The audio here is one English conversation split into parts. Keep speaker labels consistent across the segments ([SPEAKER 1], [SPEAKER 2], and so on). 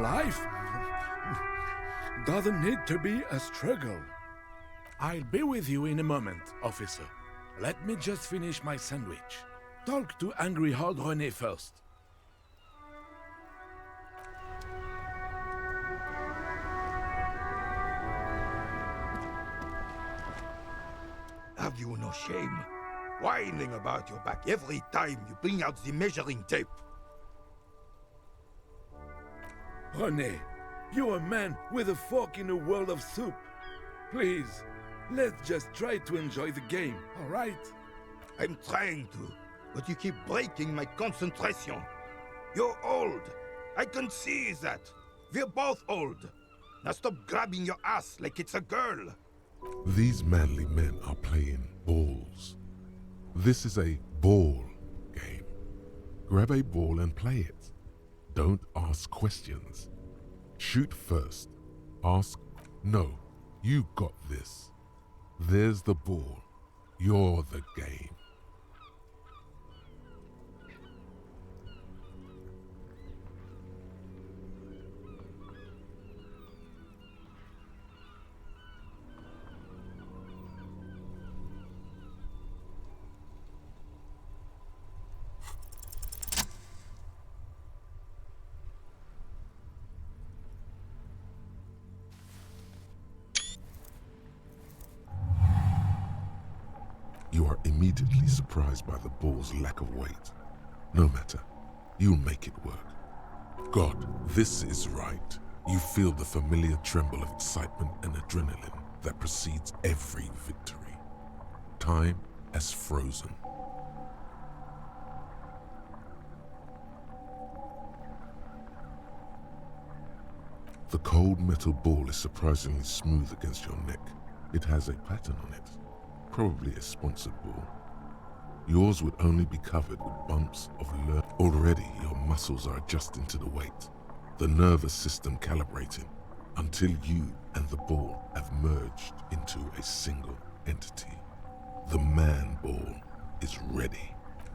[SPEAKER 1] Life doesn't need to be a struggle. I'll be with you in a moment, officer. Let me just finish my sandwich. Talk to angry old René first.
[SPEAKER 2] Have you no shame? Whining about your back every time you bring out the measuring tape.
[SPEAKER 1] René, you're a man with a fork in a world of soup. Please, let's just try to enjoy the game, alright?
[SPEAKER 2] I'm trying to, but you keep breaking my concentration. You're old. I can see that. We're both old. Now stop grabbing your ass like it's a girl.
[SPEAKER 3] These manly men are playing balls. This is a ball game. Grab a ball and play it. Don't ask questions. Shoot first. Ask, no, you got this. There's the ball. You're the game. You are immediately surprised by the ball's lack of weight. No matter, you'll make it work. God, this is right. You feel the familiar tremble of excitement and adrenaline that precedes every victory. Time has frozen. The cold metal ball is surprisingly smooth against your neck. It has a pattern on it. Probably a sponsored ball. Yours would only be covered with bumps of lead. Already your muscles are adjusting to the weight, the nervous system calibrating, until you and the ball have merged into a single entity. The man ball is ready.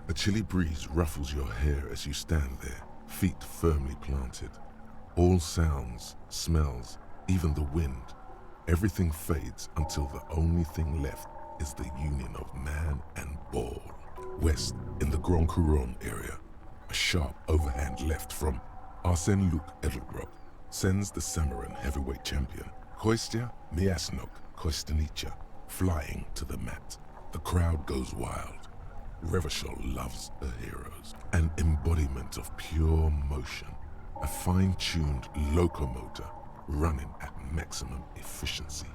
[SPEAKER 3] A chilly breeze ruffles your hair as you stand there, feet firmly planted. All sounds, smells, even the wind, everything fades until the only thing left is the union of man and ball. West, in the Grand Couronne area, a sharp overhand left from Arsène-Luc Edelbrock sends the Samarin heavyweight champion, Kostya Miasnok Kostanicha, flying to the mat. The crowd goes wild. Revachol loves her heroes. An embodiment of pure motion, a fine-tuned locomotor running at maximum efficiency.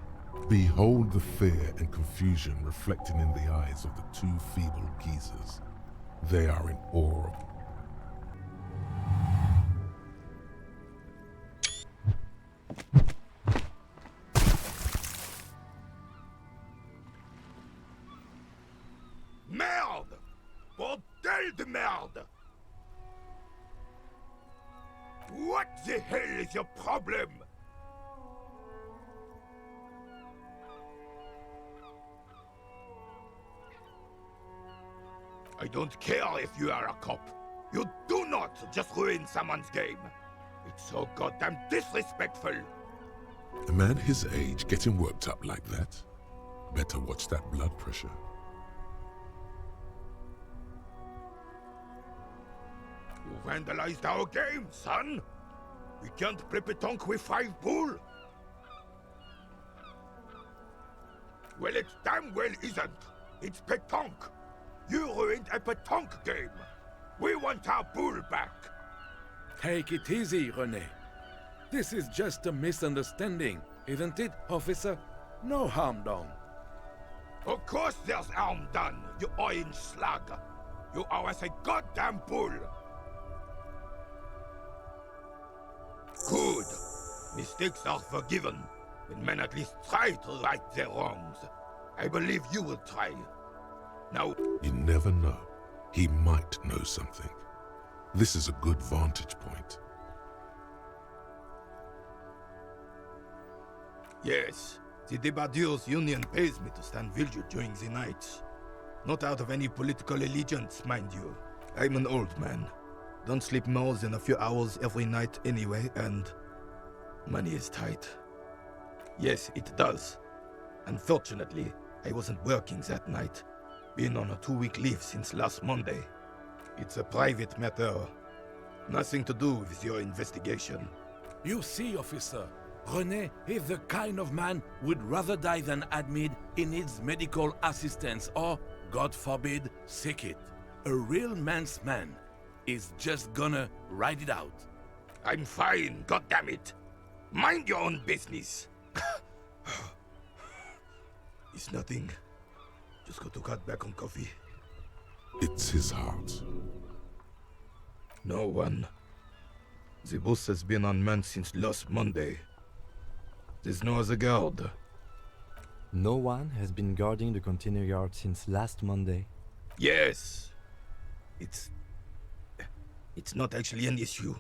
[SPEAKER 3] Behold the fear and confusion reflecting in the eyes of the two feeble geezers. They are in awe of
[SPEAKER 2] Merde! Bordel de merde! What the hell is your problem? I don't care if you are a cop. You do not just ruin someone's game. It's so goddamn disrespectful.
[SPEAKER 3] a man his age getting worked up like that. Better watch that blood pressure.
[SPEAKER 2] You vandalized our game, son. We can't play pétanque with 5 bull. Well, it damn well isn't. It's pétanque. You ruined a pétanque game. We want our bull back.
[SPEAKER 1] Take it easy, René. This is just a misunderstanding, isn't it, officer? No harm done.
[SPEAKER 2] Of course there's harm done, you orange slug. You owe us a goddamn bull. Good. Mistakes are forgiven when men at least try to right their wrongs. I believe you will try. Now,
[SPEAKER 3] You never know. He might know something. This is a good vantage point.
[SPEAKER 2] yes, the Debardeurs Union pays me to stand vigil during the nights. Not out of any political allegiance, mind you. I'm an old man. Don't sleep more than a few hours every night anyway, and Money is tight. Yes, it does. Unfortunately, I wasn't working that night. Been on a 2-week leave since last Monday. It's a private matter. Nothing to do with your investigation.
[SPEAKER 1] You see, officer, René is the kind of man would rather die than admit he needs medical assistance or, God forbid, seek it. A real man's man is just gonna ride it out.
[SPEAKER 2] I'm fine, goddammit. Mind your own business. It's nothing. Just got to cut back on coffee.
[SPEAKER 3] It's his heart.
[SPEAKER 2] No one. The boss has been unmanned since last Monday. There's no other guard.
[SPEAKER 4] No one has been guarding the container yard since last Monday.
[SPEAKER 2] Yes. It's not actually an issue.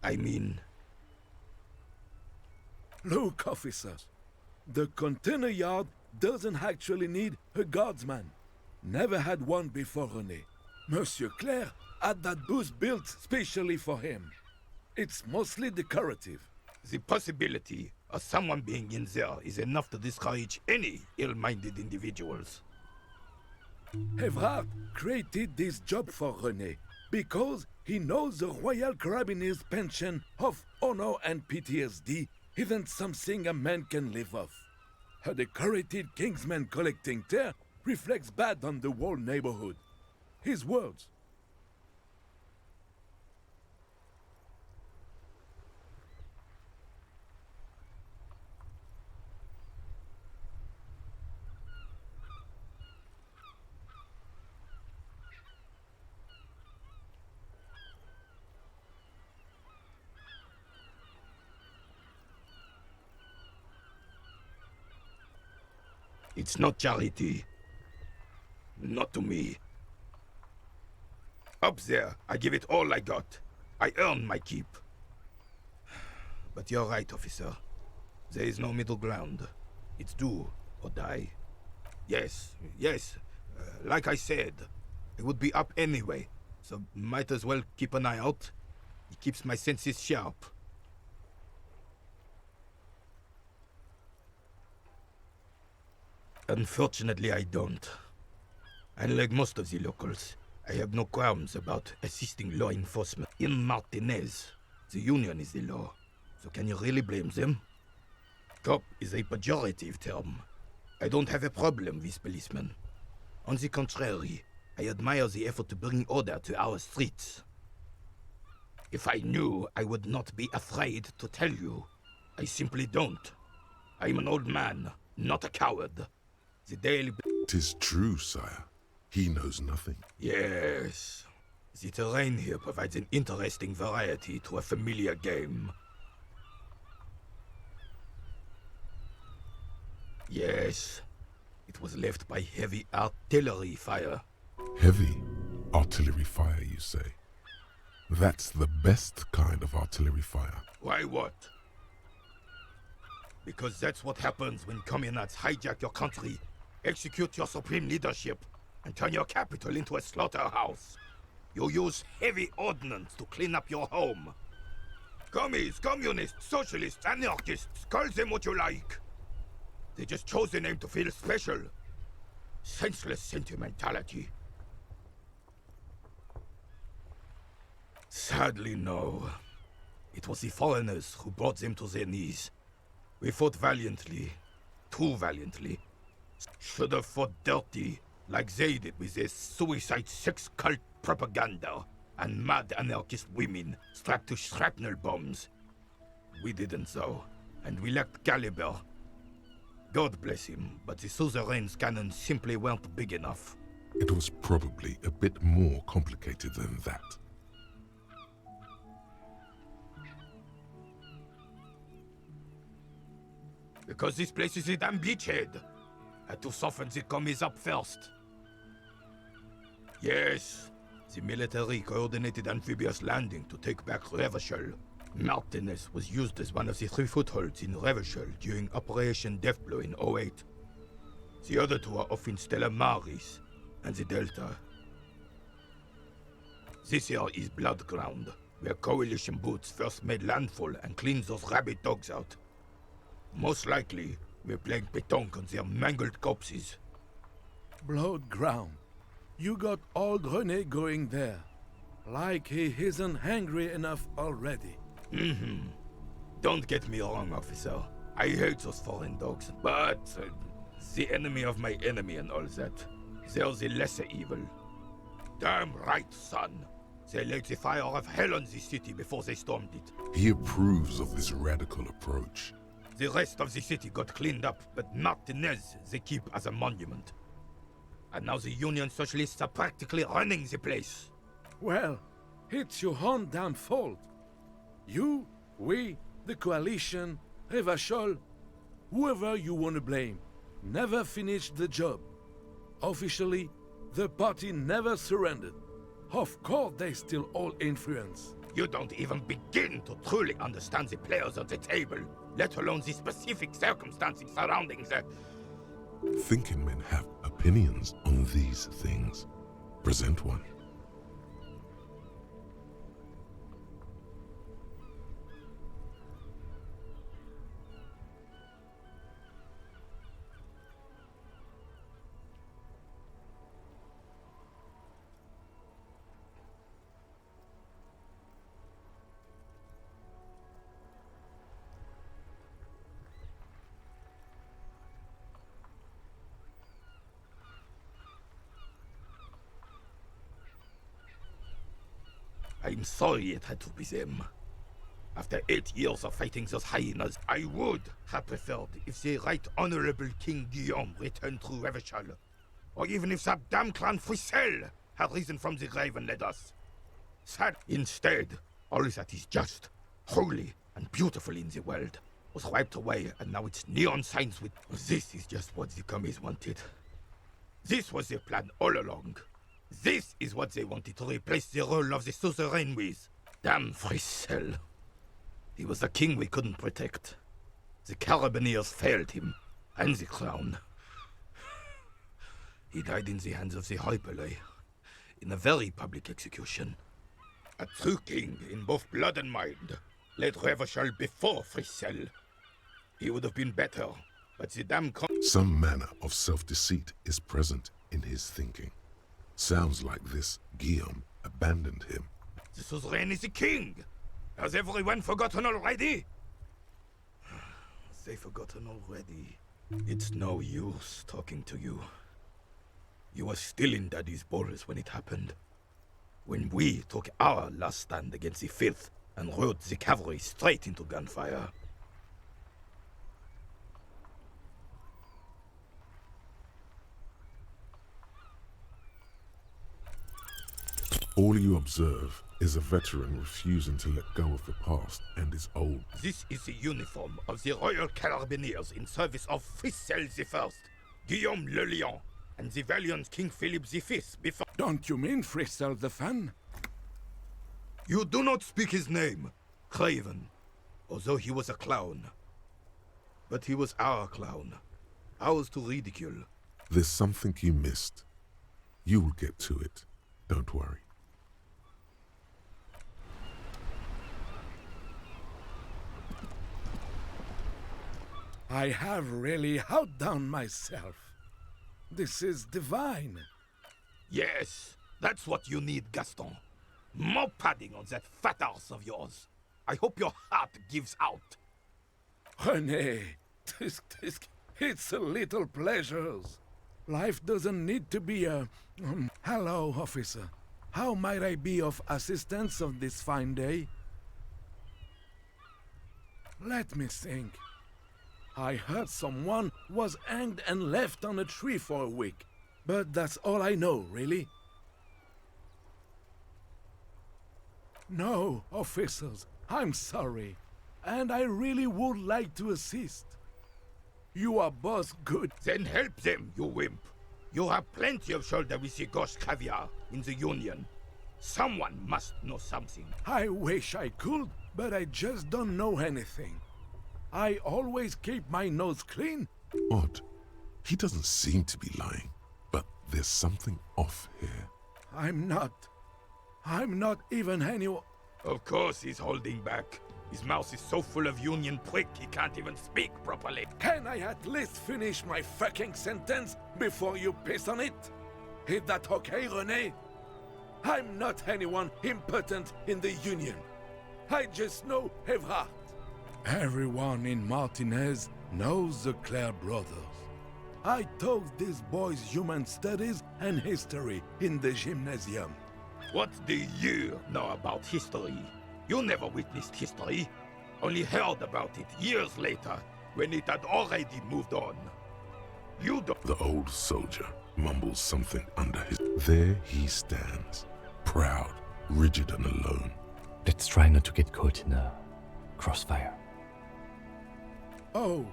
[SPEAKER 2] I mean...
[SPEAKER 1] Look, officer, the container yard doesn't actually need a guardsman. Never had one before René. Monsieur Claire had that booth built specially for him. It's mostly decorative.
[SPEAKER 2] The possibility of someone being in there is enough to discourage any ill-minded individuals.
[SPEAKER 1] Evrard created this job for René because he knows the Royal Carabiniers' pension of honor and PTSD isn't something a man can live off. A decorated Kingsman collecting tear reflects bad on the whole neighborhood. His words.
[SPEAKER 2] It's not charity. Not to me. Up there, I give it all I got. I earn my keep. But you're right, officer. There is no middle ground. It's do or die. Yes, like I said, I would be up anyway, so might as well keep an eye out. It keeps my senses sharp. Unfortunately, I don't. Unlike most of the locals, I have no qualms about assisting law enforcement. In Martinez, the union is the law, so can you really blame them? Cop is a pejorative term. I don't have a problem with policemen. On the contrary, I admire the effort to bring order to our streets. If I knew, I would not be afraid to tell you. I simply don't. I'm an old man, not a coward. The daily...
[SPEAKER 3] 'Tis true, sire. He knows nothing.
[SPEAKER 2] Yes. The terrain here provides an interesting variety to a familiar game. Yes. It was left by heavy artillery fire.
[SPEAKER 3] Heavy artillery fire, you say? That's the best kind of artillery fire.
[SPEAKER 2] Why what? Because that's what happens when communards hijack your country, execute your supreme leadership, and turn your capital into a slaughterhouse. You use heavy ordnance to clean up your home. Commies, communists, socialists, anarchists, call them what you like. They just chose the name to feel special. Senseless sentimentality. Sadly, no. It was the foreigners who brought them to their knees. We fought valiantly. Too valiantly. Should have fought dirty, like they did with their suicide sex cult propaganda and mad anarchist women strapped to shrapnel bombs. We didn't though, and we lacked caliber. God bless him, but the suzerain's cannons simply weren't big enough.
[SPEAKER 3] It was probably a bit more complicated than that.
[SPEAKER 2] Because this place is a damn beachhead. Had to soften the commies up first. Yes, the military coordinated amphibious landing to take back Revachol. Martinez was used as one of the 3 footholds in Revachol during Operation Deathblow in 08. The other 2 are off in Stella Maris and the Delta. This here is blood ground, where coalition boots first made landfall and cleaned those rabid dogs out. Most likely, we're playing pétanque on their mangled corpses.
[SPEAKER 1] Blood ground. You got old René going there. Like he isn't hungry enough already.
[SPEAKER 2] Don't get me wrong, officer. I hate those foreign dogs, but the enemy of my enemy and all that. They're the lesser evil. Damn right, son. They lit the fire of hell on the city before they stormed it.
[SPEAKER 3] He approves of this radical approach.
[SPEAKER 2] The rest of the city got cleaned up, but Martinez they keep as a monument. And now the Union Socialists are practically running the place.
[SPEAKER 1] Well, it's your own damn fault. You, we, the coalition, Revachol, whoever you want to blame, never finished the job. Officially, the party never surrendered. Of course they still all influence.
[SPEAKER 2] You don't even begin to truly understand the players at the table, let alone the specific circumstances surrounding the...
[SPEAKER 3] Thinking men have opinions on these things. Present one.
[SPEAKER 2] I'm sorry it had to be them. After 8 years of fighting those hyenas, I would have preferred if the Right Honorable King Guillaume returned through Revachol. Or even if that damn clan Frissel had risen from the grave and led us. Sad. Instead, all that is just, holy, and beautiful in the world was wiped away, and now it's neon signs with... This is just what the commies wanted. This was their plan all along. This is what they wanted to replace the role of the suzerain with. Damn Frissel. He was a king we couldn't protect. The Carabineers failed him, and the crown. He died in the hands of the Hyperlay, in a very public execution. A true king in both blood and mind led Revachol before Frissel. He would have been better, but the damn
[SPEAKER 3] Some manner of self-deceit is present in his thinking. Sounds like this Guillaume abandoned him.
[SPEAKER 2] The suzerain is the king! Has everyone forgotten already? They've forgotten already. It's no use talking to you. You were still in Daddy's balls when it happened. When we took our last stand against the filth and rode the cavalry straight into gunfire.
[SPEAKER 3] All you observe is a veteran refusing to let go of the past and his old.
[SPEAKER 2] This is the uniform of the Royal Carabineers in service of Frissel I, Guillaume le Lion, and the valiant King Philip V before...
[SPEAKER 1] Don't you mean Frissel the Fan?
[SPEAKER 2] You do not speak his name, Craven, although he was a clown. But he was our clown, ours to ridicule.
[SPEAKER 3] There's something you missed. You will get to it. Don't worry.
[SPEAKER 1] I have really outdone myself. This is divine.
[SPEAKER 2] Yes, that's what you need, Gaston. More padding on that fat arse of yours. I hope your heart gives out.
[SPEAKER 1] René, it's a little pleasures. Life doesn't need to be a... Hello, officer. How might I be of assistance on this fine day? Let me think. I heard someone was hanged and left on a tree for a week. But that's all I know, really. No, officers, I'm sorry. And I really would like to assist. You are both good.
[SPEAKER 2] Then help them, you wimp. You have plenty of shoulder with the ghost caviar in the Union. Someone must know something.
[SPEAKER 1] I wish I could, but I just don't know anything. I always keep my nose clean.
[SPEAKER 3] Odd. He doesn't seem to be lying, but there's something off here.
[SPEAKER 1] I'm not even any...
[SPEAKER 2] Of course he's holding back. His mouth is so full of union prick he can't even speak properly.
[SPEAKER 1] Can I at least finish my fucking sentence before you piss on it? Is that okay, René? I'm not anyone important in the Union. I just know Evrard. Everyone in Martinez knows the Clare brothers. I taught these boys human studies and history in the gymnasium.
[SPEAKER 2] What do you know about history? You never witnessed history, only heard about it years later, when it had already moved on. You don't—
[SPEAKER 3] The old soldier mumbles something under his... There he stands, proud, rigid and alone.
[SPEAKER 4] Let's try not to get caught in a crossfire.
[SPEAKER 1] Oh,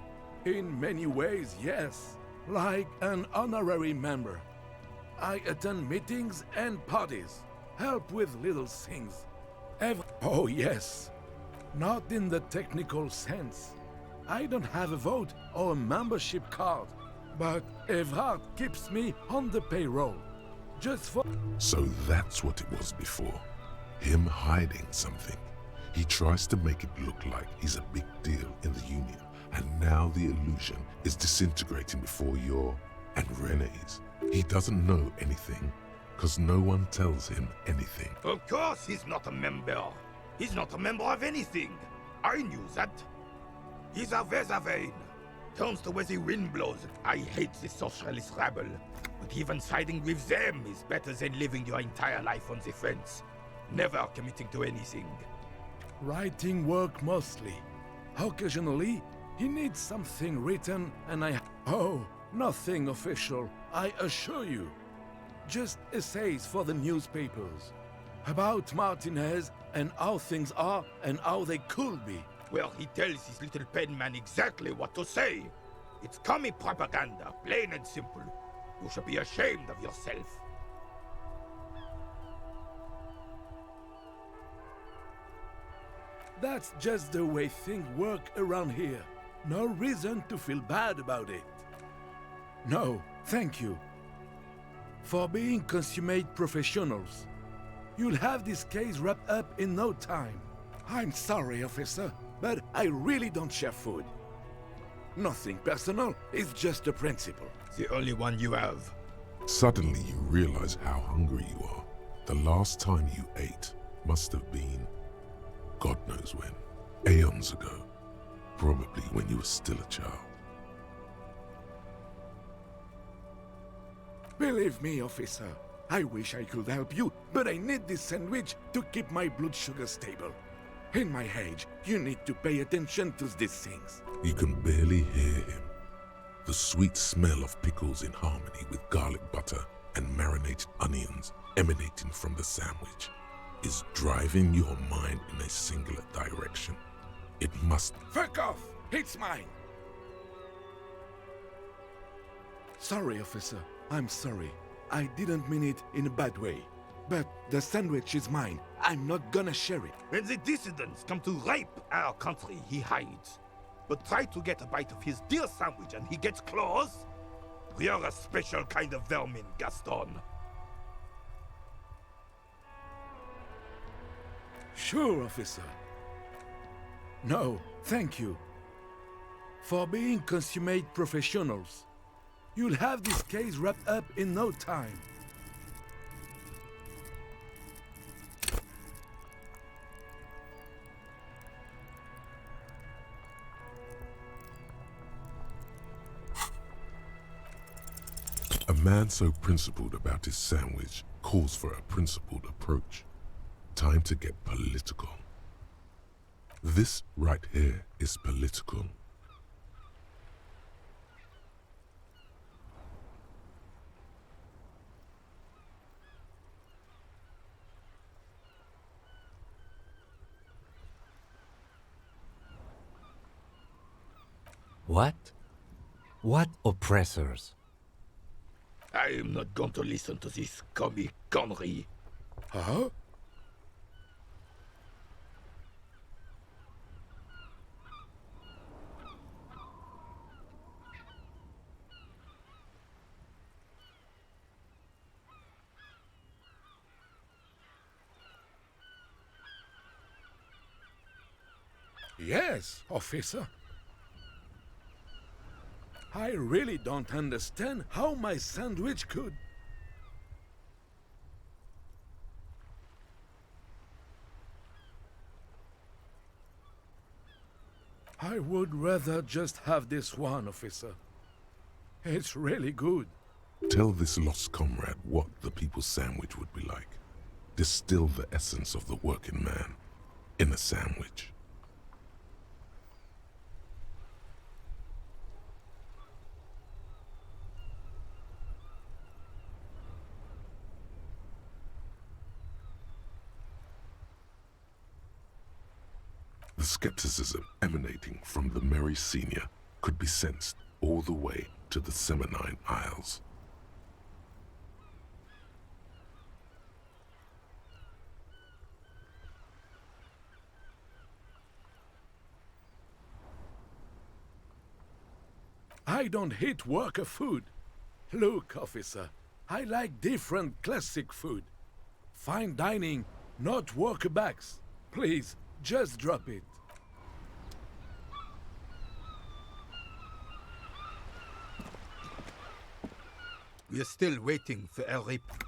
[SPEAKER 1] in many ways, yes. Like an honorary member. I attend meetings and parties, help with little things. Oh yes, not in the technical sense. I don't have a vote or a membership card, but Evrard keeps me on the payroll. Just for...
[SPEAKER 3] So that's what it was before. Him hiding something. He tries to make it look like he's a big deal in the Union, and now the illusion is disintegrating before your and René's. He doesn't know anything, because no one tells him anything.
[SPEAKER 2] Of course he's not a member. He's not a member of anything. I knew that. He's a Vezavein. Turns to where the wind blows. I hate the socialist rabble. But even siding with them is better than living your entire life on the fence. Never committing to anything.
[SPEAKER 1] Writing work mostly. Occasionally, he needs something written and I... Oh, nothing official, I assure you. Just essays for the newspapers. About Martinez and how things are and how they could be.
[SPEAKER 2] Well, he tells his little pen man exactly what to say. It's commie propaganda, plain and simple. You should be ashamed of yourself.
[SPEAKER 1] That's just the way things work around here. No reason to feel bad about it. No, thank you. For being consummate professionals. You'll have this case wrapped up in no time. I'm sorry, officer, but I really don't share food. Nothing personal, it's just a principle.
[SPEAKER 2] The only one you have.
[SPEAKER 3] Suddenly you realize how hungry you are. The last time you ate must have been, God knows when, aeons ago. Probably when you were still a child.
[SPEAKER 1] Believe me, officer, I wish I could help you, but I need this sandwich to keep my blood sugar stable. In my age, you need to pay attention to these things.
[SPEAKER 3] You can barely hear him. The sweet smell of pickles in harmony with garlic butter and marinated onions emanating from the sandwich is driving your mind in a singular direction. It must...
[SPEAKER 1] Fuck off! It's mine! Sorry, officer. I'm sorry. I didn't mean it in a bad way. But the sandwich is mine. I'm not gonna share it.
[SPEAKER 2] When the dissidents come to rape our country, he hides. But try to get a bite of his dear sandwich and he gets claws? You're a special kind of vermin, Gaston.
[SPEAKER 1] Sure, officer. No, thank you. For being consummate professionals. You'll have this case wrapped up in no time.
[SPEAKER 3] A man so principled about his sandwich calls for a principled approach. Time to get political. This right here is political.
[SPEAKER 4] What? What oppressors?
[SPEAKER 2] I am not going to listen to this comic connery.
[SPEAKER 1] Huh? Yes, officer. I really don't understand how my sandwich could... I would rather just have this one, officer. It's really good.
[SPEAKER 3] Tell this lost comrade what the people's sandwich would be like. Distill the essence of the working man in a sandwich. The skepticism emanating from the merry senior could be sensed all the way to the Seminine Isles.
[SPEAKER 1] I don't hate worker food. Look, officer, I like different classic food. Fine dining, not worker bags. Please, just drop it.
[SPEAKER 2] We are still waiting for a report.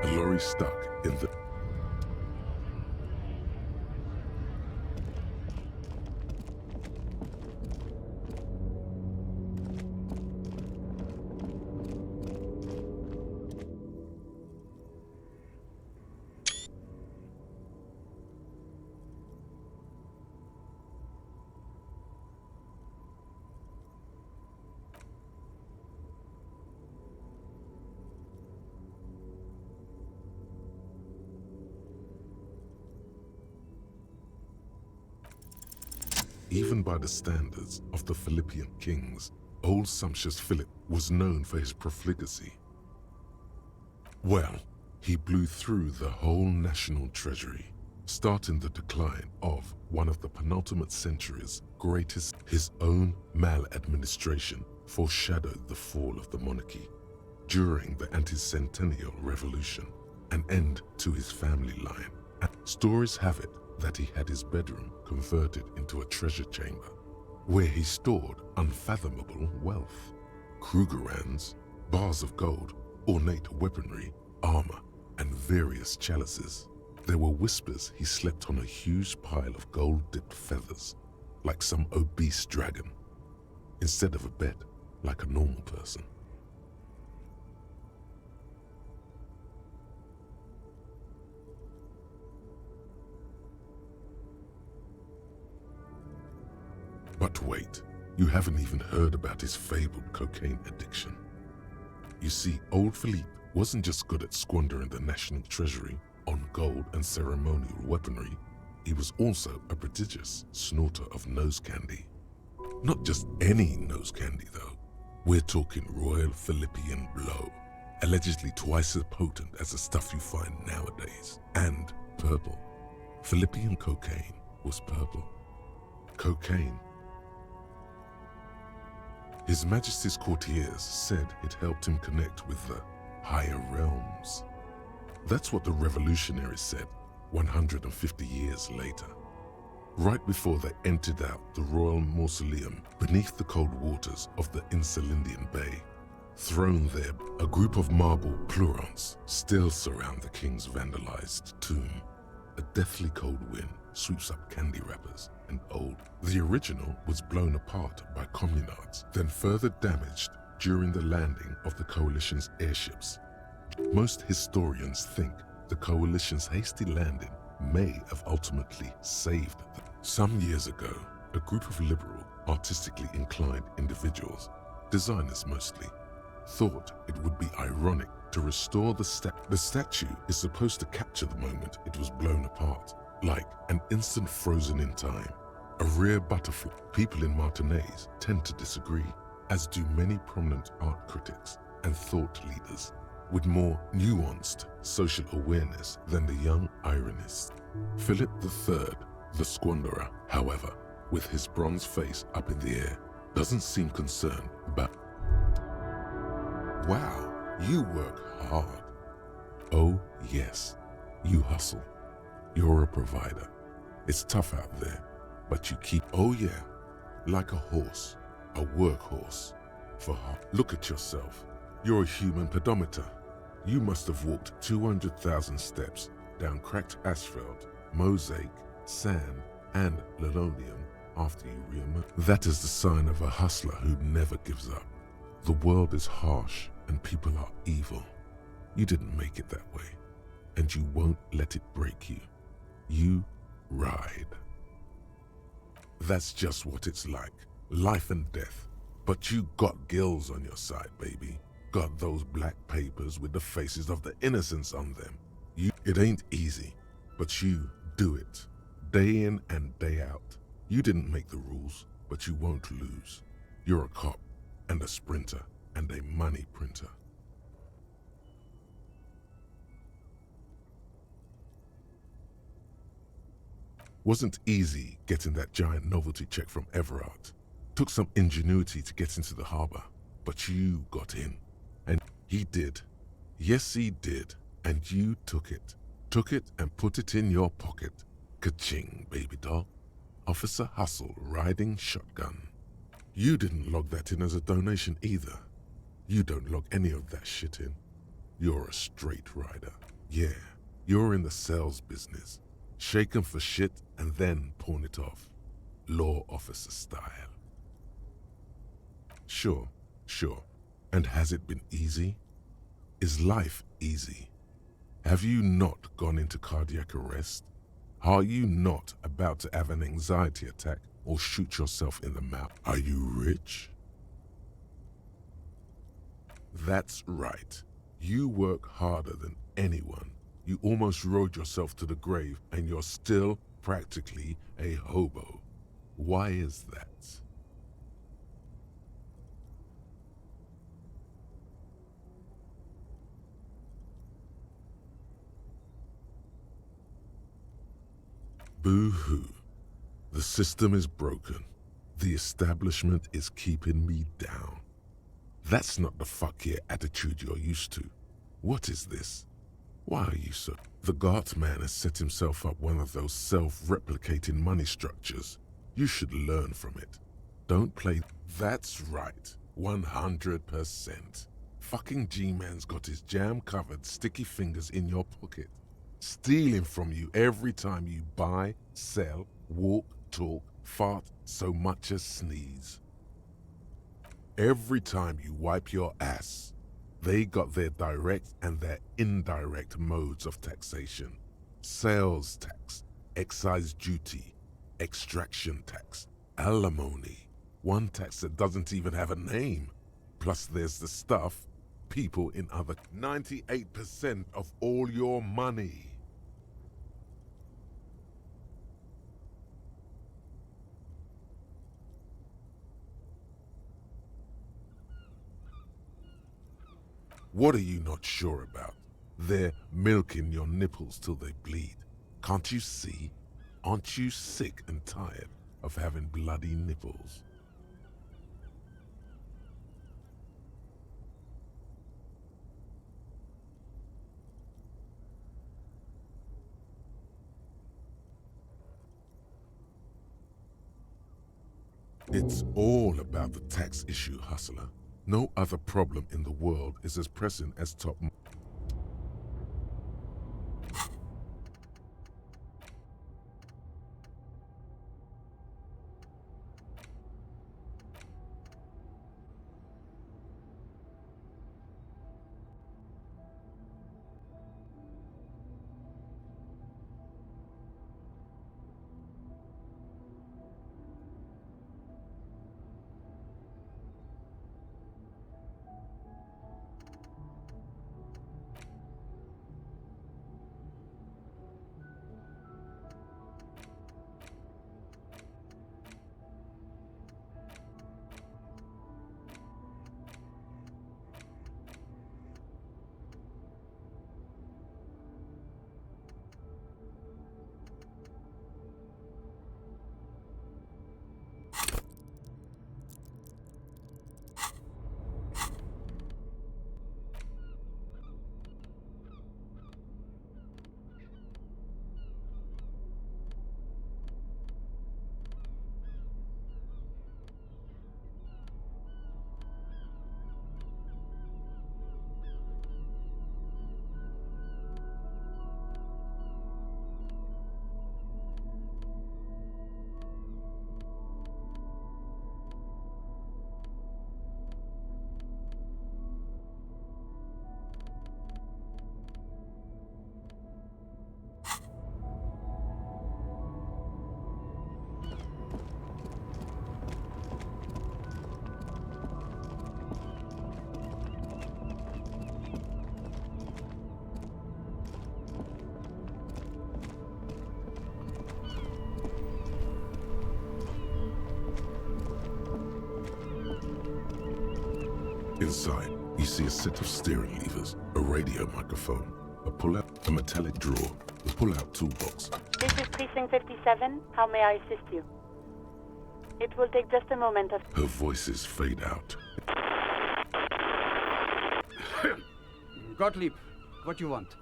[SPEAKER 3] A lorry stuck in the... Even by the standards of the Philippian kings, old sumptuous Philip was known for his profligacy. Well, he blew through the whole national treasury, starting the decline of one of the penultimate century's greatest. His own maladministration foreshadowed the fall of the monarchy. During the anti-centennial revolution, an end to his family line. And stories have it that he had his bedroom converted into a treasure chamber, where he stored unfathomable wealth. Krugerrands, bars of gold, ornate weaponry, armor, and various chalices. There were whispers he slept on a huge pile of gold-dipped feathers, like some obese dragon, instead of a bed, like a normal person. But wait, you haven't even heard about his fabled cocaine addiction. You see, old Philippe wasn't just good at squandering the national treasury on gold and ceremonial weaponry, he was also a prodigious snorter of nose candy. Not just any nose candy though. We're talking Royal Philippian Blow, allegedly twice as potent as the stuff you find nowadays, and purple. Philippian cocaine was purple. Cocaine. His Majesty's courtiers said it helped him connect with the higher realms. That's what the revolutionaries said 150 years later. right before they emptied out the royal mausoleum beneath the cold waters of the Insulindian Bay. Thrown there, a group of marble pleurons still surround the king's vandalized tomb. A deathly cold wind sweeps up candy wrappers and old. The original was blown apart by communards, then further damaged during the landing of the coalition's airships. Most historians think the coalition's hasty landing may have ultimately saved them. Some years ago, a group of liberal, artistically inclined individuals, designers mostly, thought it would be ironic to restore the statue. The statue is supposed to capture the moment it was blown apart, like an instant frozen in time, a rare butterfly. People in Martinaise tend to disagree, as do many prominent art critics and thought leaders with more nuanced social awareness than the young ironist. Philip III, the squanderer, however, with his bronze face up in the air, doesn't seem concerned about. Wow, you work hard. Oh yes, you hustle. You're a provider. It's tough out there, but you keep, oh yeah, like a horse, a workhorse. Look at yourself. You're a human pedometer. You must have walked 200,000 steps down cracked asphalt, mosaic, sand, and linoleum after you reemerge. That is the sign of a hustler who never gives up. The world is harsh and people are evil. You didn't make it that way, and you won't let it break you. You ride. That's just what it's like, life and death. But you got gills on your side, baby. Got those black papers with the faces of the innocents on them. It ain't easy, but you do it, day in and day out. You didn't make the rules, but you won't lose. You're a cop, and a sprinter, and a money printer. Wasn't easy getting that giant novelty check from Everard. Took some ingenuity to get into the harbor, but you got in. And he did. Yes, he did. And you took it. Took it and put it in your pocket. Ka-ching, baby doll. Officer Hustle riding shotgun. You didn't log that in as a donation either. You don't log any of that shit in. You're a straight rider. Yeah, you're in the sales business. Shake 'em for shit and then pawn it off. Law officer style. Sure. And has it been easy? Is life easy? Have you not gone into cardiac arrest? Are you not about to have an anxiety attack or shoot yourself in the mouth? Are you rich? That's right. You work harder than anyone. You almost rode yourself to the grave and you're still practically a hobo. Why is that? Boo-hoo. The system is broken. The establishment is keeping me down. That's not the fuck yeah attitude you're used to. What is this? Why are you so? The Gart man has set himself up one of those self-replicating money structures. You should learn from it. Don't play. That's right. 100%. Fucking G-man's got his jam-covered sticky fingers in your pocket. Stealing from you every time you buy, sell, walk, talk, fart, so much as sneeze. Every time you wipe your ass, they got their direct and their indirect modes of taxation. Sales tax, excise duty, extraction tax, alimony, one tax that doesn't even have a name. Plus there's the stuff, people in other 98% of all your money. What are you not sure about? They're milking your nipples till they bleed. Can't you see? Aren't you sick and tired of having bloody nipples? It's all about the tax issue, hustler. No other problem in the world is as pressing as top. Inside, you see a set of steering levers, a radio microphone, a pull-out, a metallic drawer, a pull-out toolbox.
[SPEAKER 5] This is Precinct 57. How may I assist you? It will take just a moment of...
[SPEAKER 3] Her voices fade out.
[SPEAKER 6] Gottlieb, what you want?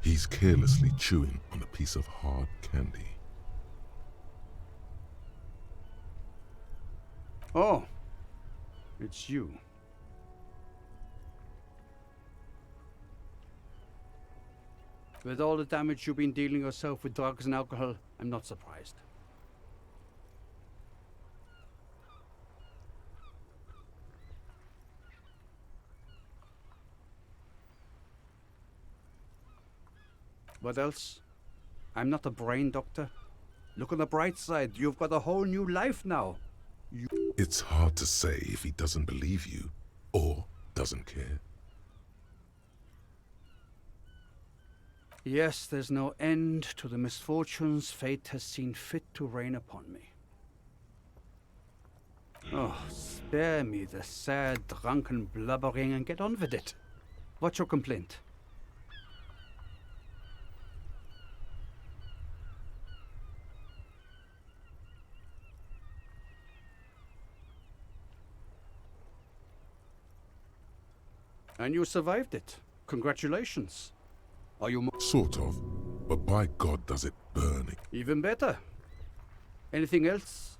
[SPEAKER 3] He's carelessly chewing on a piece of hard candy.
[SPEAKER 6] Oh, it's you. With all the damage you've been dealing yourself with drugs and alcohol, I'm not surprised. What else? I'm not a brain doctor. Look on the bright side, you've got a whole new life now.
[SPEAKER 3] It's hard to say if he doesn't believe you or doesn't care.
[SPEAKER 6] Yes, there's no end to the misfortunes fate has seen fit to rain upon me. Oh, spare me the sad, drunken blubbering and get on with it. What's your complaint? And you survived it. Congratulations. Are you
[SPEAKER 3] Sort of, but by God does it burn.
[SPEAKER 6] even better? Anything else?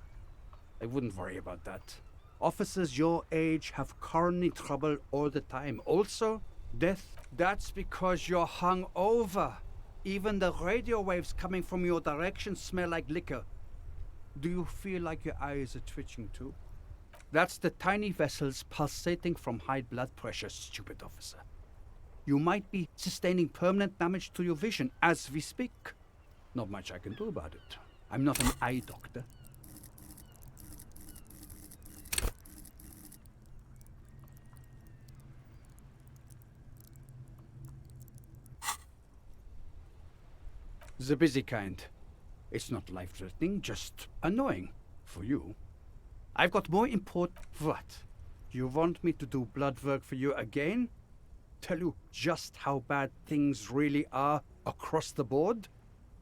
[SPEAKER 6] I wouldn't worry about that. Officers your age have coronary trouble all the time. Also, death. That's because you're hung over. Even the radio waves coming from your direction smell like liquor. Do you feel like your eyes are twitching too? That's the tiny vessels pulsating from high blood pressure, stupid officer. You might be sustaining permanent damage to your vision as we speak. Not much I can do about it. I'm not an eye doctor. The busy kind. It's not life-threatening, just annoying. For you. I've got more important... What? You want me to do blood work for you again? Tell you just how bad things really are across the board?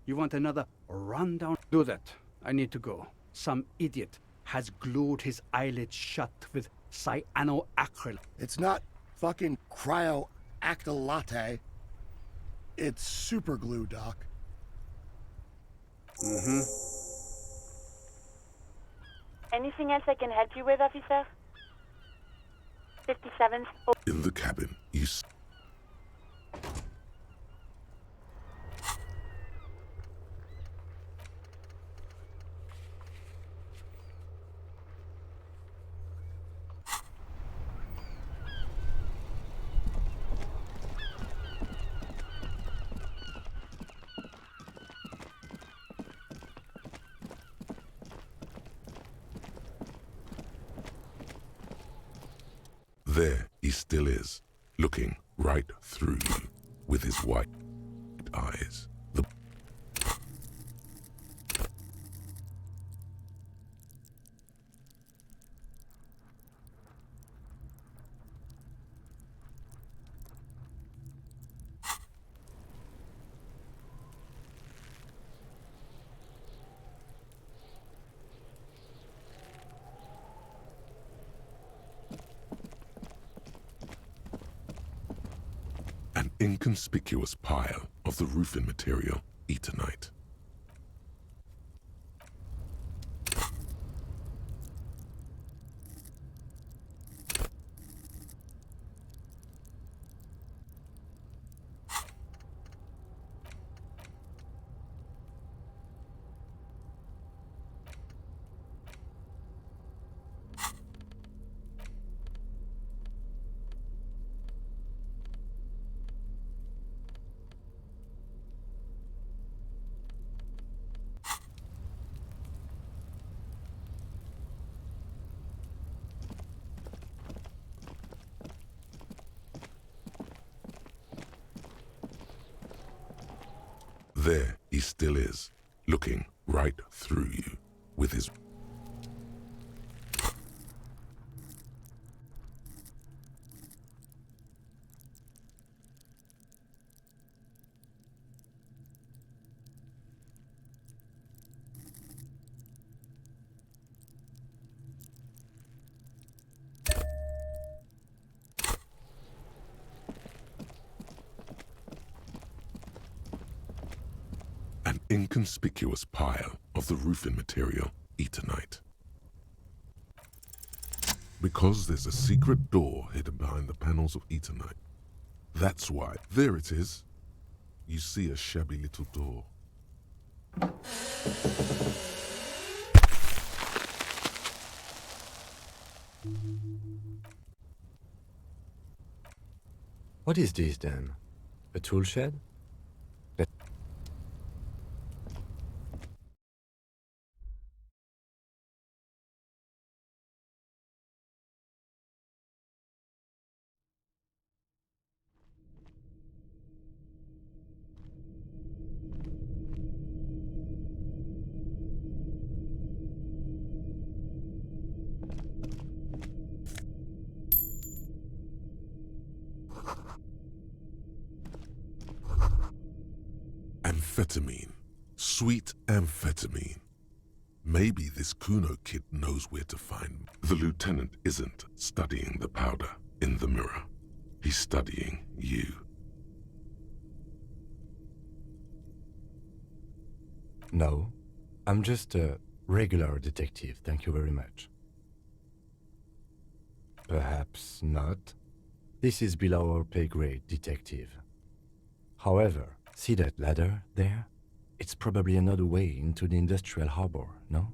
[SPEAKER 6] You want another rundown? Do that. I need to go. Some idiot has glued his eyelids shut with cyanoacryl.
[SPEAKER 7] It's not fucking cryoacrylate. It's super glue, Doc.
[SPEAKER 5] Anything else I can help you with, officer? 57th.
[SPEAKER 3] In the cabin, you There he still is, looking right through you with his white eyes. An inconspicuous pile of the roofing material, Eternite. There he still is, looking right through you with his... An inconspicuous pile of the roofing material, Eternite. Because there's a secret door hidden behind the panels of Eternite. That's why. There it is. You see a shabby little door.
[SPEAKER 4] What is this then? A tool shed?
[SPEAKER 3] Amphetamine. Sweet amphetamine. Maybe this Kuno kid knows where to find. The lieutenant isn't studying the powder in the mirror. He's studying you.
[SPEAKER 4] No, I'm just a regular detective, thank you very much. Perhaps not. This is below our pay grade, detective. However, see that ladder there? It's probably another way into the industrial harbor, no?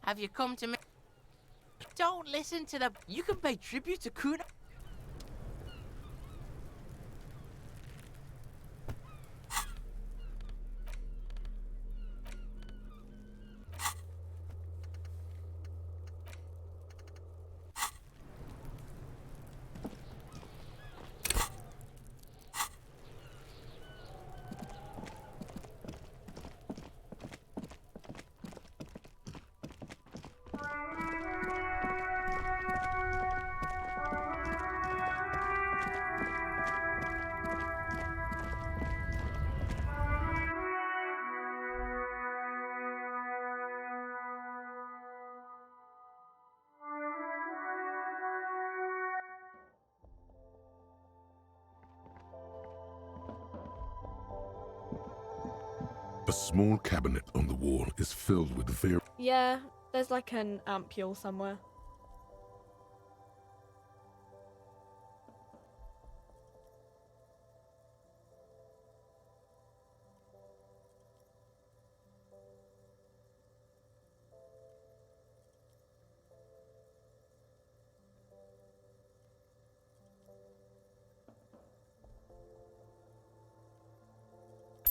[SPEAKER 8] Have you come to me? Don't listen to the... You can pay tribute to Kuna.
[SPEAKER 3] A small cabinet on the wall is filled with
[SPEAKER 9] Yeah, there's like an ampule somewhere.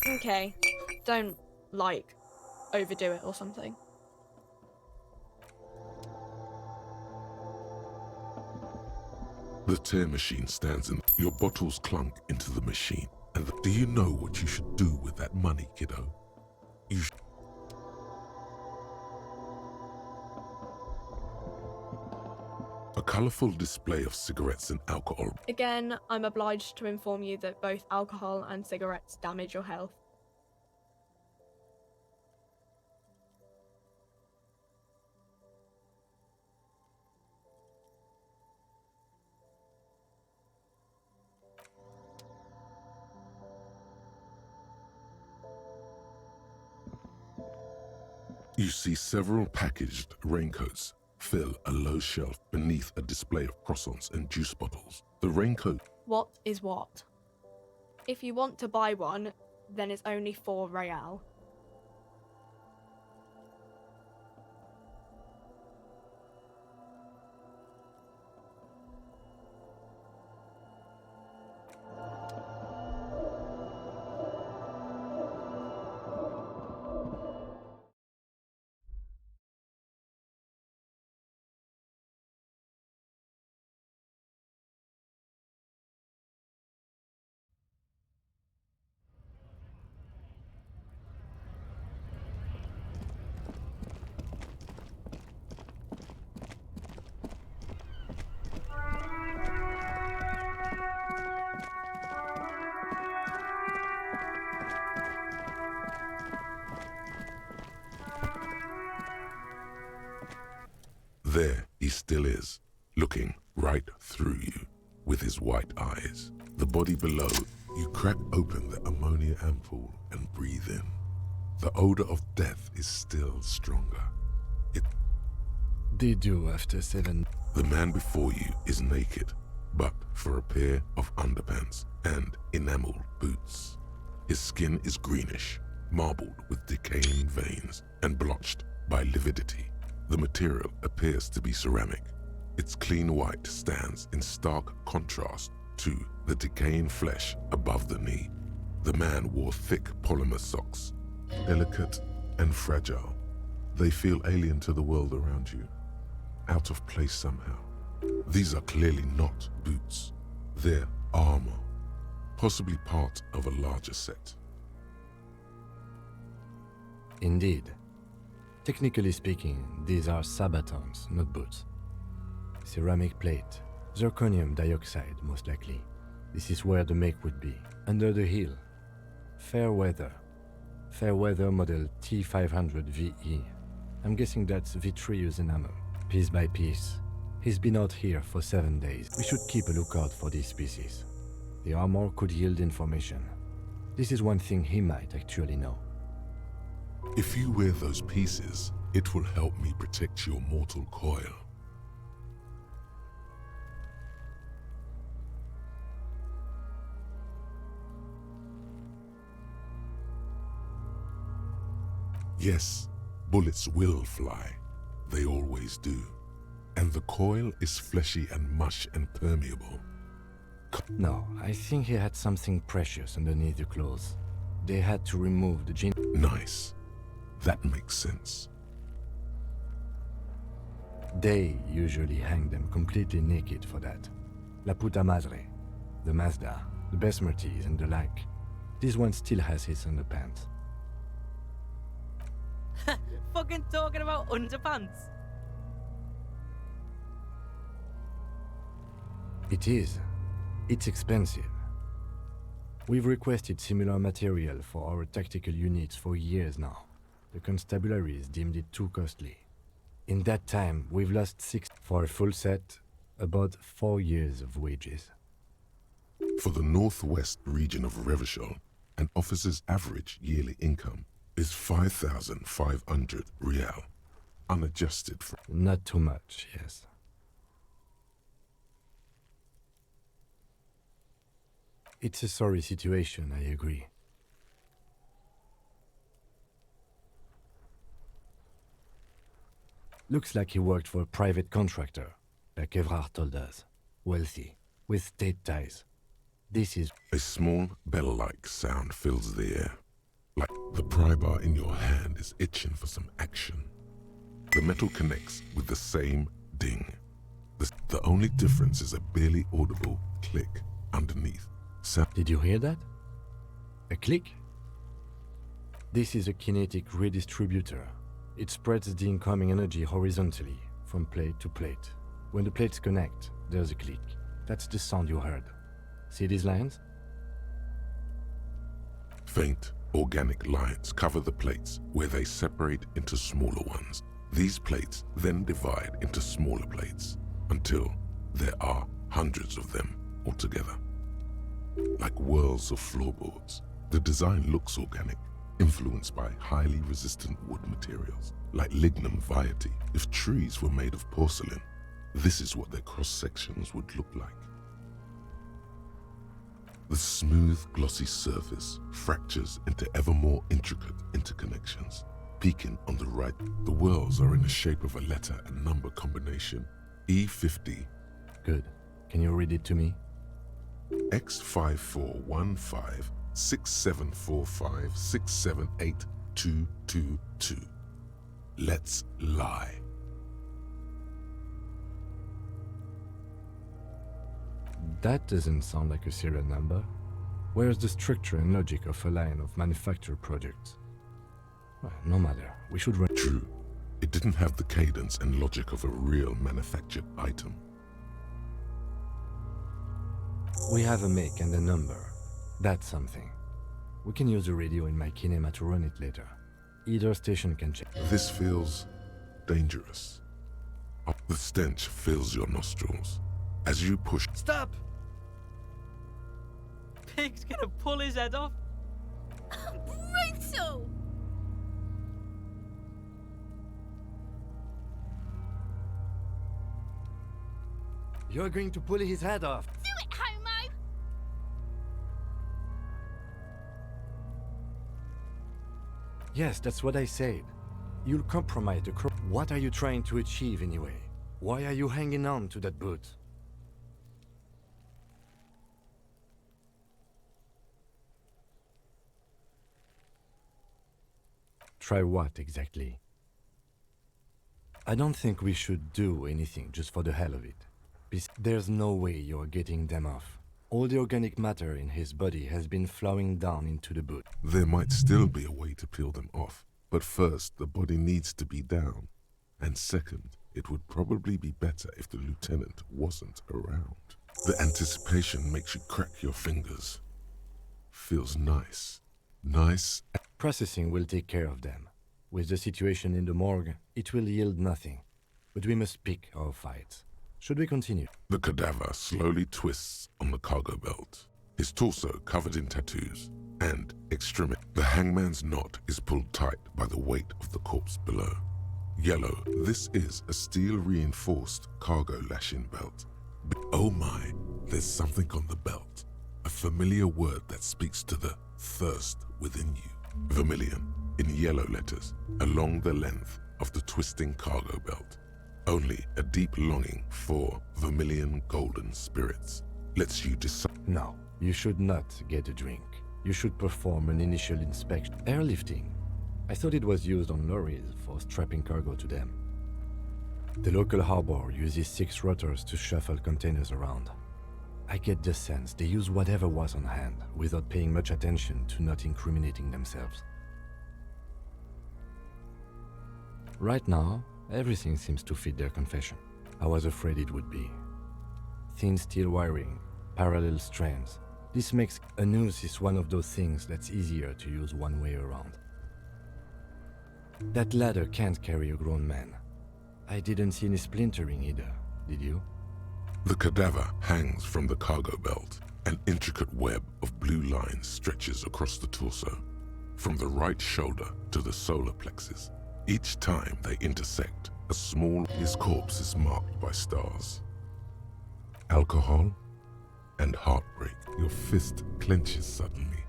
[SPEAKER 9] Okay, don't, like, overdo it or something.
[SPEAKER 3] The tear machine stands and your bottles clunk into the machine. And do you know what you should do with that money, kiddo? You A colorful display of cigarettes and alcohol.
[SPEAKER 9] Again, I'm obliged to inform you that both alcohol and cigarettes damage your health.
[SPEAKER 3] You see several packaged raincoats fill a low shelf beneath a display of croissants and juice bottles. The raincoat...
[SPEAKER 9] What is what? If you want to buy one, then it's only 4 real.
[SPEAKER 3] There he still is, looking right through you with his white eyes. The body below, you crack open the ammonia ampoule and breathe in. The odor of death is still stronger.
[SPEAKER 4] They do after 7.
[SPEAKER 3] The man before you is naked, but for a pair of underpants and enameled boots. His skin is greenish, marbled with decaying veins and blotched by lividity. The material appears to be ceramic. Its clean white stands in stark contrast to the decaying flesh above the knee. The man wore thick polymer socks, delicate and fragile. They feel alien to the world around you, out of place somehow. These are clearly not boots. They're armor, possibly part of a larger set.
[SPEAKER 4] Indeed. Technically speaking, these are sabatons, not boots. Ceramic plate, zirconium dioxide most likely. This is where the make would be, under the heel. Fair weather. Fair weather model T500 VE. I'm guessing that's vitreous enamel. Piece by piece. He's been out here for 7 days. We should keep a lookout for these species. The armor could yield information. This is one thing he might actually know.
[SPEAKER 3] If you wear those pieces, it will help me protect your mortal coil. Yes, bullets will fly, They always do. And the coil is fleshy and mush and permeable.
[SPEAKER 4] No, I think he had something precious underneath the clothes. They had to remove the gin.
[SPEAKER 3] Nice. That makes sense.
[SPEAKER 4] They usually hang them completely naked for that. La puta madre, the Mazda, the Besmerties and the like. This one still has his underpants.
[SPEAKER 8] Fucking talking about underpants.
[SPEAKER 4] It is. It's expensive. We've requested similar material for our tactical units for years now. The constabularies deemed it too costly. In that time, we've lost 6 for a full set, about 4 years of wages.
[SPEAKER 3] For the northwest region of Revachol, an officer's average yearly income is 5,500 real, unadjusted for...
[SPEAKER 4] Not too much, yes. It's a sorry situation, I agree. Looks like he worked for a private contractor, like Evrard told us. Wealthy, with state ties. This is...
[SPEAKER 3] A small bell-like sound fills the air, like the pry bar in your hand is itching for some action. The metal connects with the same ding. The only difference is a barely audible click underneath.
[SPEAKER 4] Did you hear that? A click? This is a kinetic redistributor. It spreads the incoming energy horizontally, from plate to plate. When the plates connect, there's a click. That's the sound you heard. See these lines?
[SPEAKER 3] Faint, organic lines cover the plates where they separate into smaller ones. These plates then divide into smaller plates until there are hundreds of them altogether. Like whirls of floorboards, the design looks organic, influenced by highly resistant wood materials, like lignum vitae. If trees were made of porcelain, this is what their cross-sections would look like. The smooth, glossy surface fractures into ever more intricate interconnections. Peaking on the right, the whirls are in the shape of a letter and number combination, E50.
[SPEAKER 4] Good. Can you read it to me?
[SPEAKER 3] X54156745678222. Let's lie.
[SPEAKER 4] That doesn't sound like a serial number. Where's the structure and logic of a line of manufactured products? Well, no matter. We should run.
[SPEAKER 3] True. It didn't have the cadence and logic of a real manufactured item.
[SPEAKER 4] We have a make and a number. That's something. We can use the radio in my kinema to run it later. Either station can check.
[SPEAKER 3] This feels dangerous. The stench fills your nostrils as you push.
[SPEAKER 8] Stop! Pig's gonna pull his head off.
[SPEAKER 10] Brutal!
[SPEAKER 4] You're going to pull his head off.
[SPEAKER 10] Do it, homo!
[SPEAKER 4] Yes, that's what I said. You'll compromise the crew. What are you trying to achieve anyway? Why are you hanging on to that boot? Try what exactly? I don't think we should do anything just for the hell of it. There's no way you're getting them off. All the organic matter in his body has been flowing down into the boot.
[SPEAKER 3] There might still be a way to peel them off, but first the body needs to be down. And second, it would probably be better if the lieutenant wasn't around. The anticipation makes you crack your fingers. Feels nice. Nice.
[SPEAKER 4] Processing will take care of them. With the situation in the morgue, it will yield nothing. But we must pick our fights. Should we continue?
[SPEAKER 3] The cadaver slowly twists on the cargo belt, his torso covered in tattoos, and extremity. The hangman's knot is pulled tight by the weight of the corpse below. Yellow, this is a steel-reinforced cargo lashing belt. Oh my, there's something on the belt. A familiar word that speaks to the thirst within you. Vermilion, in yellow letters, along the length, of the twisting cargo belt. Only a deep longing for vermilion golden spirits lets you decide.
[SPEAKER 4] No, you should not get a drink. You should perform an initial inspection. Airlifting. I thought it was used on lorries for strapping cargo to them. The local harbor uses 6 rotors to shuffle containers around. I get the sense they use whatever was on hand without paying much attention to not incriminating themselves. Right now, everything seems to fit their confession. I was afraid it would be. Thin steel wiring, parallel strands. This makes a noose is one of those things that's easier to use one way around. That ladder can't carry a grown man. I didn't see any splintering either, did you?
[SPEAKER 3] The cadaver hangs from the cargo belt. An intricate web of blue lines stretches across the torso, from the right shoulder to the solar plexus. Each time they intersect, his corpse is marked by stars. Alcohol and heartbreak. Your fist clenches suddenly.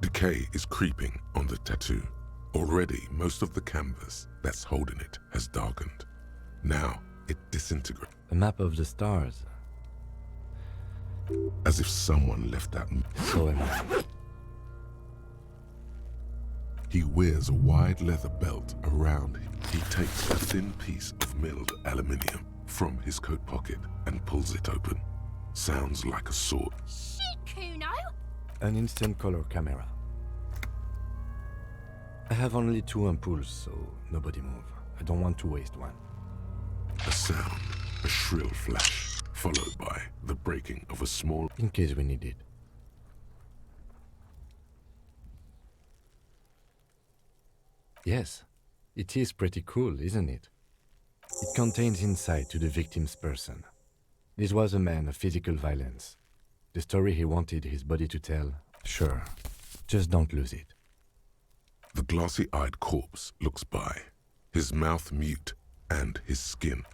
[SPEAKER 3] Decay is creeping on the tattoo. Already, most of the canvas that's holding it has darkened. Now, it disintegrates.
[SPEAKER 4] A map of the stars.
[SPEAKER 3] As if someone left that.
[SPEAKER 4] So am I.
[SPEAKER 3] He wears a wide leather belt around him. He takes a thin piece of milled aluminium from his coat pocket and pulls it open. Sounds like a sword.
[SPEAKER 8] Shit, Kuno!
[SPEAKER 4] An instant color camera. I have only 2 ampoules, so nobody move. I don't want to waste one.
[SPEAKER 3] A sound, a shrill flash, followed by the breaking of a small...
[SPEAKER 4] In case we need it. Yes, it is pretty cool, isn't it? It contains insight to the victim's person. This was a man of physical violence. The story he wanted his body to tell, sure. Just don't lose it.
[SPEAKER 3] The glassy-eyed corpse looks by, his mouth mute and his skin